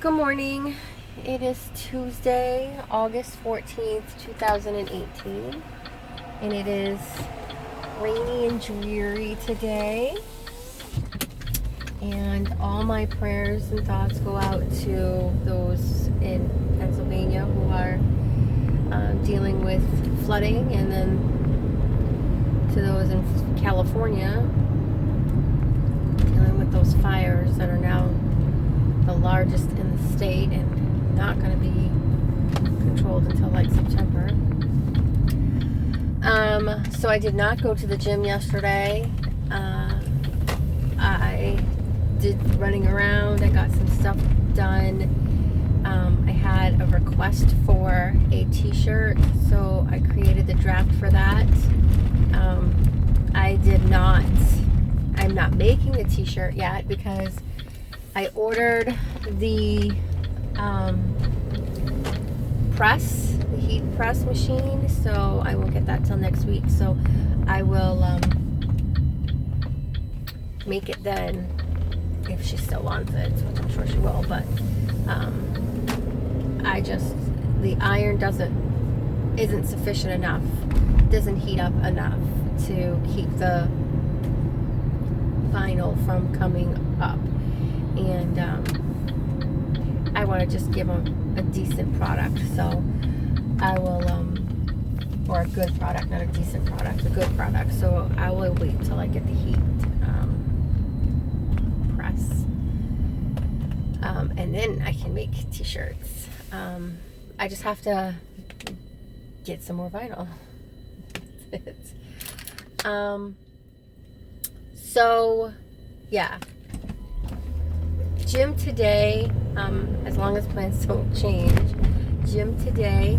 Good morning. It is Tuesday, August 14th, 2018, and it is rainy and dreary today. And all my prayers and thoughts go out to those in Pennsylvania who are dealing with flooding, and then to those in California dealing with those fires that are now the largest in the state and not going to be controlled until like September. So I did not go to the gym yesterday. I did running around. I got some stuff done. I had a request for a t-shirt, so I created the draft for that. I'm not making the t-shirt yet because I ordered the press, the heat press machine, so I won't get that till next week. So I will make it then if she still wants it, which I'm sure she will. But the iron isn't sufficient enough, doesn't heat up enough to keep the vinyl from coming up. And I want to just give them a decent product, so I will, or a good product, not a decent product, a good product. So I will wait till I get the heat press, and then I can make t-shirts. I just have to get some more vinyl. That's it. So yeah. Gym today, as long as plans don't change. Gym today,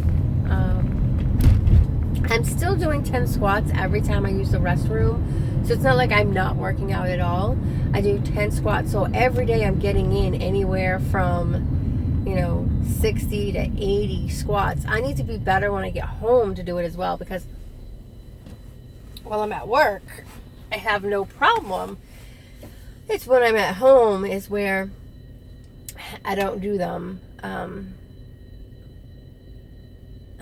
I'm still doing 10 squats every time I use the restroom. So it's not like I'm not working out at all. I do 10 squats. So every day I'm getting in anywhere from, 60 to 80 squats. I need to be better when I get home to do it as well, because while I'm at work, I have no problem. It's when I'm at home is where I don't do them. I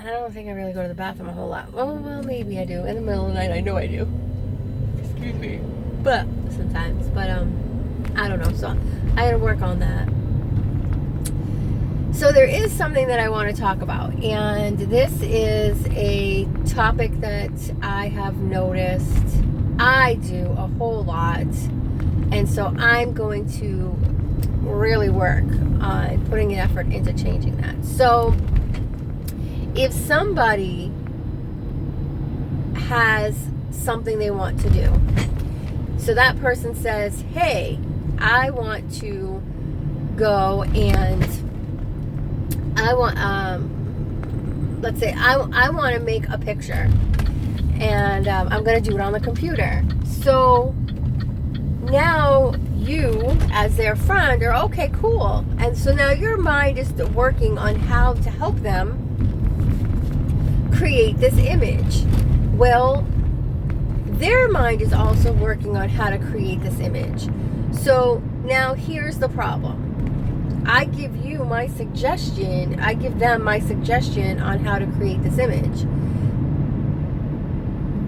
don't think I really go to the bathroom a whole lot. Well, maybe I do. In the middle of the night, I know I do. Excuse me. But sometimes. But I don't know. So I got to work on that. So there is something that I want to talk about. And this is a topic that I have noticed I do a whole lot. And so I'm going to really work on putting an effort into changing that. So if somebody has something they want to do, so that person says, hey, I want to go and let's say I want to make a picture, and I'm going to do it on the computer. So now you, as their friend, are okay, cool. And so now your mind is working on how to help them create this image. Well, their mind is also working on how to create this image. So now here's the problem. I give you my suggestion, I give them my suggestion on how to create this image.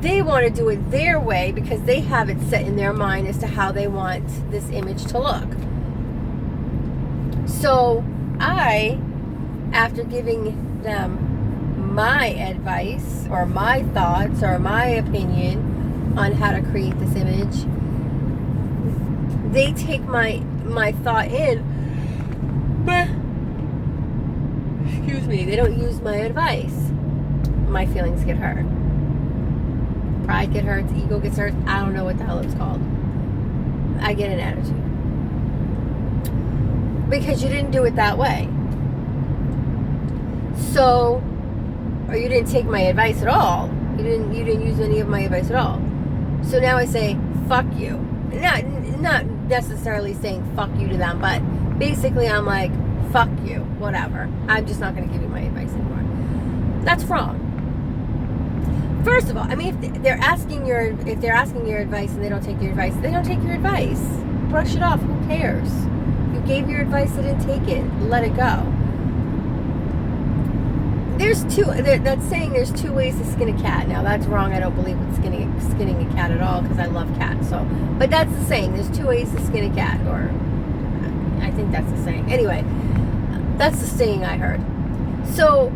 They want to do it their way because they have it set in their mind as to how they want this image to look. So I, after giving them my advice or my thoughts or my opinion on how to create this image, they take my thought in, but excuse me, they don't use my advice. My feelings get hurt. Pride gets hurt, ego gets hurt. I don't know what the hell it's called. I get an attitude because you didn't do it that way. So, or you didn't take my advice at all. You didn't use any of my advice at all. So now I say fuck you. Not necessarily saying fuck you to them, but basically I'm like, fuck you, whatever. I'm just not going to give you my advice anymore. That's wrong. First of all, I mean, if they're asking your advice and they don't take your advice, they don't take your advice. Brush it off. Who cares? You gave your advice, I didn't take it. Let it go. That's saying there's two ways to skin a cat. Now that's wrong. I don't believe in skinning a cat at all because I love cats. So, but that's the saying. There's two ways to skin a cat, or I think that's the saying. Anyway, that's the saying I heard. So,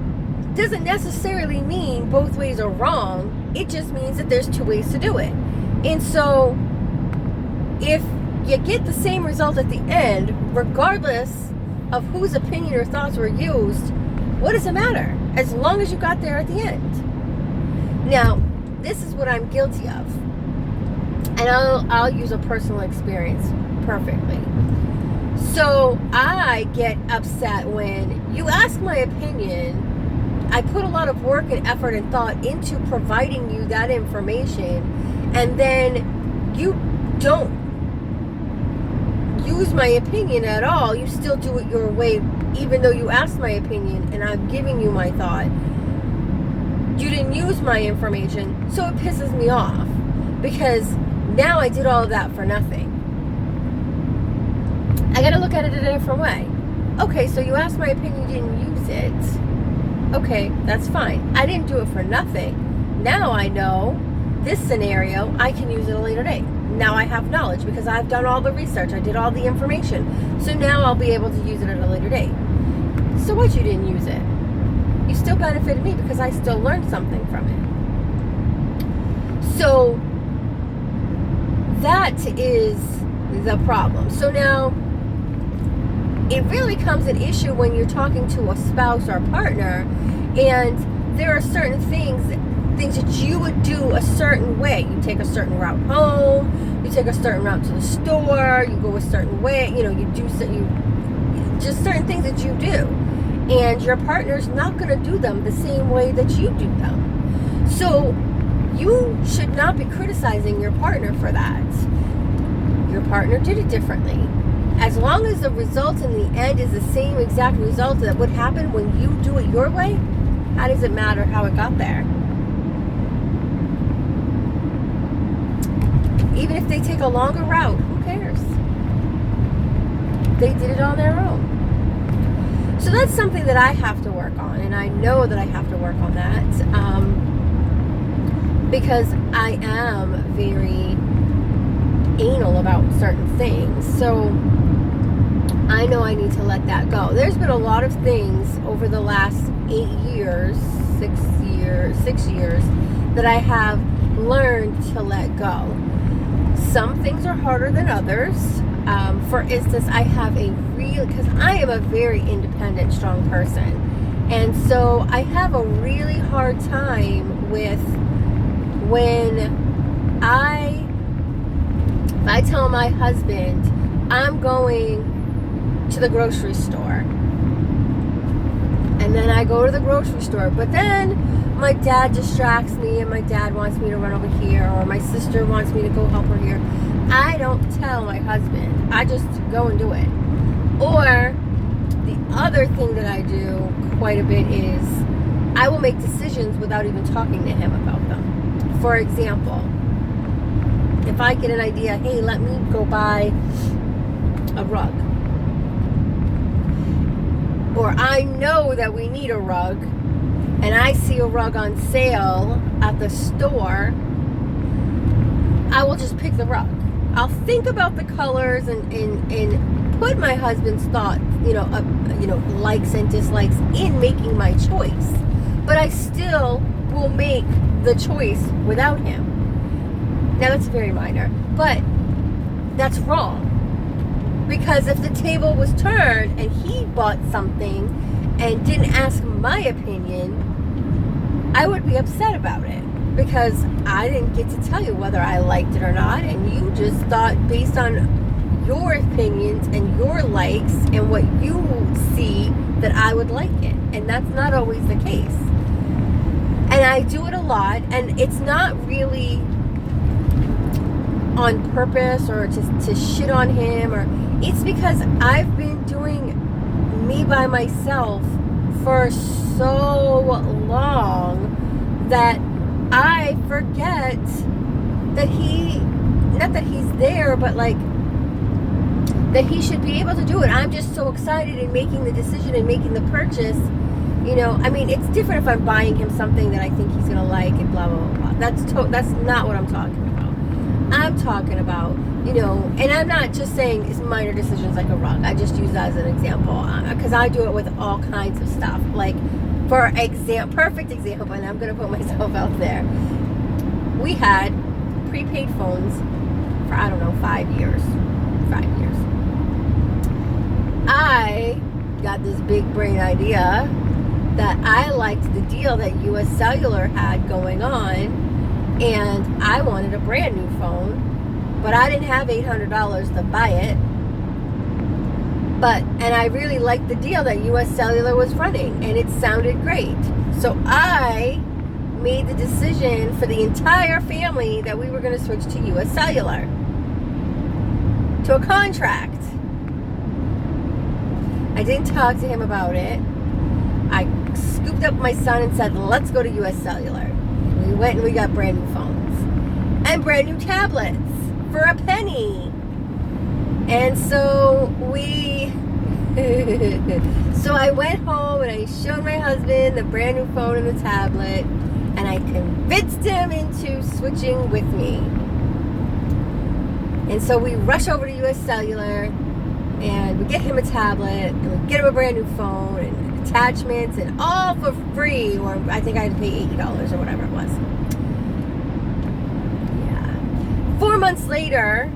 doesn't necessarily mean both ways are wrong. It just means that there's two ways to do it. And so, if you get the same result at the end, regardless of whose opinion or thoughts were used, what does it matter? As long as you got there at the end. Now, this is what I'm guilty of. And I'll use a personal experience perfectly. So I get upset when you ask my opinion. I put a lot of work and effort and thought into providing you that information, and then you don't use my opinion at all. You still do it your way, even though you asked my opinion and I'm giving you my thought. You didn't use my information, so it pisses me off, because now I did all of that for nothing. I gotta look at it a different way. Okay, so you asked my opinion, you didn't use it. Okay, that's fine. I didn't do it for nothing. Now I know this scenario, I can use it a later date. Now I have knowledge because I've done all the research. I did all the information. So now I'll be able to use it at a later date. So what, you didn't use it? You still benefited me because I still learned something from it. So that is the problem. So now it really becomes an issue when you're talking to a spouse or partner, and there are certain things that you would do a certain way. You take a certain route home, you take a certain route to the store, you go a certain way, you do just certain things that you do. And your partner's not going to do them the same way that you do them. So you should not be criticizing your partner for that. Your partner did it differently. As long as the result in the end is the same exact result that would happen when you do it your way, how does it matter how it got there? Even if they take a longer route, who cares? They did it on their own. So that's something that I have to work on, and I know that I have to work on that, because I am very anal about certain things. So I know I need to let that go. There's been a lot of things over the last 6 years that I have learned to let go. Some things are harder than others. For instance, because I am a very independent, strong person. And so I have a really hard time with when if I tell my husband, I'm going to the grocery store. And then I go to the grocery store. But then my dad distracts me, and my dad wants me to run over here, or my sister wants me to go help her here. I don't tell my husband. I just go and do it. Or the other thing that I do quite a bit is I will make decisions without even talking to him about them. For example, if I get an idea, hey, let me go buy a rug. Or I know that we need a rug, and I see a rug on sale at the store, I will just pick the rug. I'll think about the colors and put my husband's thoughts, likes and dislikes in making my choice. But I still will make the choice without him. Now that's very minor, but that's wrong. Because if the table was turned and he bought something and didn't ask my opinion, I would be upset about it. Because I didn't get to tell you whether I liked it or not, and you just thought based on your opinions and your likes and what you see that I would like it. And that's not always the case. And I do it a lot, and it's not really on purpose or to shit on him, or it's because I've been doing me by myself for so long that I forget that not that he's there, but like that he should be able to do it. I'm just so excited in making the decision and making the purchase. You know, I mean, it's different if I'm buying him something that I think he's going to like and blah, blah, blah, blah. That's not what I'm talking about. I'm talking about, you know, and I'm not just saying it's minor decisions like a rug. I just use that as an example because I do it with all kinds of stuff. Like, for perfect example, and I'm going to put myself out there. We had prepaid phones for, I don't know, 5 years. 5 years. I got this big brain idea that I liked the deal that US Cellular had going on, and I wanted a brand new phone, but I didn't have $800 to buy it. And I really liked the deal that US Cellular was running, and it sounded great. So I made the decision for the entire family that we were going to switch to US Cellular, to a contract. I didn't talk to him about it. I scooped up my son and said, let's go to US Cellular. We went and we got brand new phones and brand new tablets for a penny. And so so I went home and I showed my husband the brand new phone and the tablet, and I convinced him into switching with me. And so we rush over to US Cellular, and we get him a tablet, and we get him a brand new phone, and attachments, and all for free, or I think I had to pay $80 or whatever it was. Yeah. 4 months later,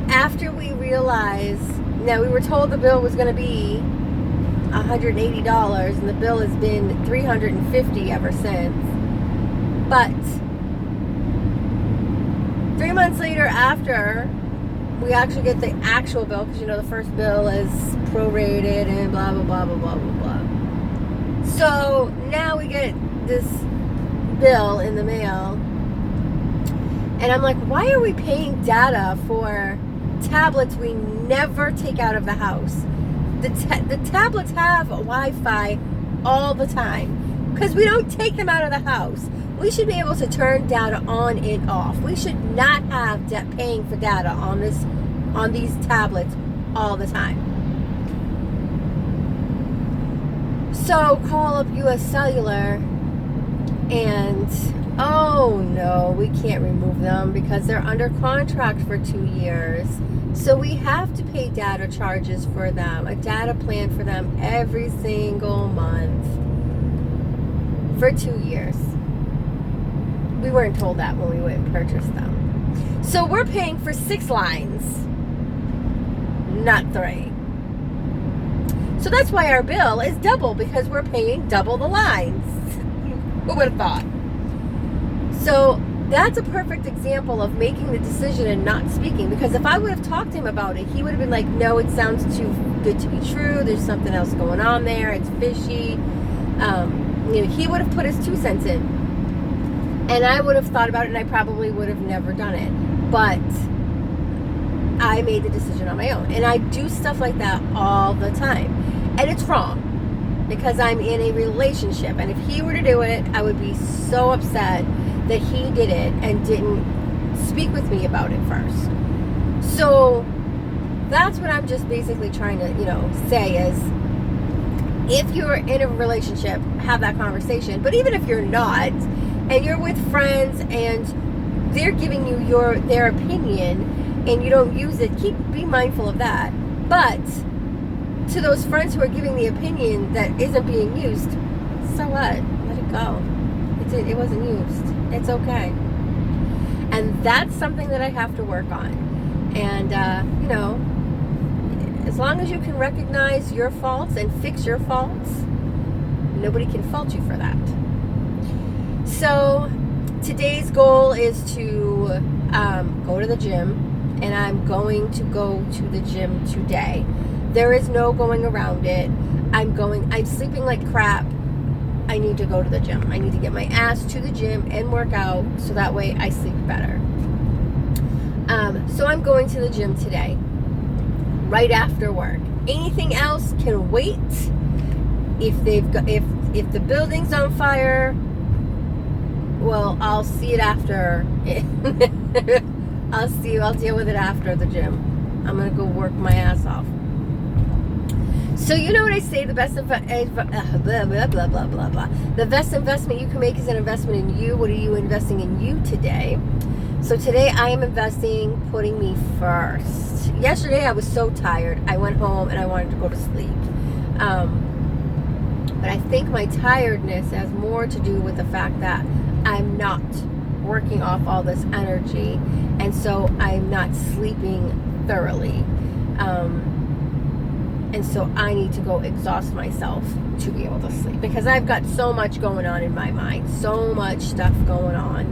after we realized, now we were told the bill was going to be $180, and the bill has been $350 ever since. But 3 months later, after we actually get the actual bill, because you know the first bill is prorated and blah blah blah blah blah blah blah. So now we get this bill in the mail, and I'm like, why are we paying data for tablets we never take out of the house? The tablets have Wi-Fi all the time because we don't take them out of the house. We should be able to turn data on and off. We should not have paying for data on these tablets all the time. So call up US Cellular, and oh no, we can't remove them because they're under contract for 2 years. So we have to pay data charges for them, a data plan for them every single month for 2 years. We weren't told that when we went and purchased them. So we're paying for 6 lines, not 3. So that's why our bill is double, because we're paying double the lines. Who would have thought? So that's a perfect example of making the decision and not speaking. Because if I would have talked to him about it, he would have been like, no, it sounds too good to be true. There's something else going on there. It's fishy. He would have put his 2 cents in. And I would have thought about it, and I probably would have never done it. But I made the decision on my own. And I do stuff like that all the time. And it's wrong, because I'm in a relationship. And if he were to do it, I would be so upset that he did it and didn't speak with me about it first. So that's what I'm just basically trying to, say is, if you're in a relationship, have that conversation. But even if you're not, and you're with friends and they're giving you their opinion and you don't use it, be mindful of that. But to those friends who are giving the opinion that isn't being used, so what? Let it go. It wasn't used. It's okay. And that's something that I have to work on. And, as long as you can recognize your faults and fix your faults, nobody can fault you for that. So today's goal is to go to the gym, and I'm going to go to the gym today. There is no going around it. I'm sleeping like crap. I need to go to the gym. I need to get my ass to the gym and work out so that way I sleep better. So I'm going to the gym today, right after work. Anything else can wait. If the building's on fire, well, I'll see it after. I'll deal with it after the gym. I'm going to go work my ass off. So you know what I say, the best blah, blah, blah, blah, blah, blah. The best investment you can make is an investment in you. What are you investing in you today? So today I am investing, putting me first. Yesterday I was so tired. I went home and I wanted to go to sleep. But I think my tiredness has more to do with the fact that I'm not working off all this energy, and so I'm not sleeping thoroughly. And so I need to go exhaust myself to be able to sleep, because I've got so much going on in my mind, so much stuff going on.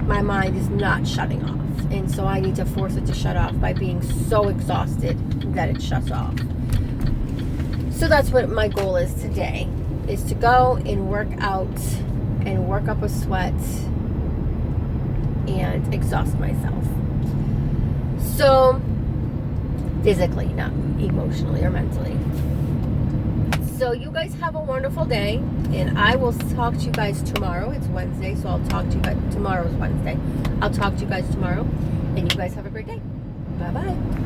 My mind is not shutting off, and so I need to force it to shut off by being so exhausted that it shuts off. So that's what my goal is today, is to go and work out and work up a sweat and exhaust myself. So physically, not emotionally or mentally. So you guys have a wonderful day, and I will talk to you guys tomorrow. It's Wednesday, so I'll talk to you guys. Tomorrow's Wednesday. I'll talk to you guys tomorrow, and you guys have a great day. Bye-bye.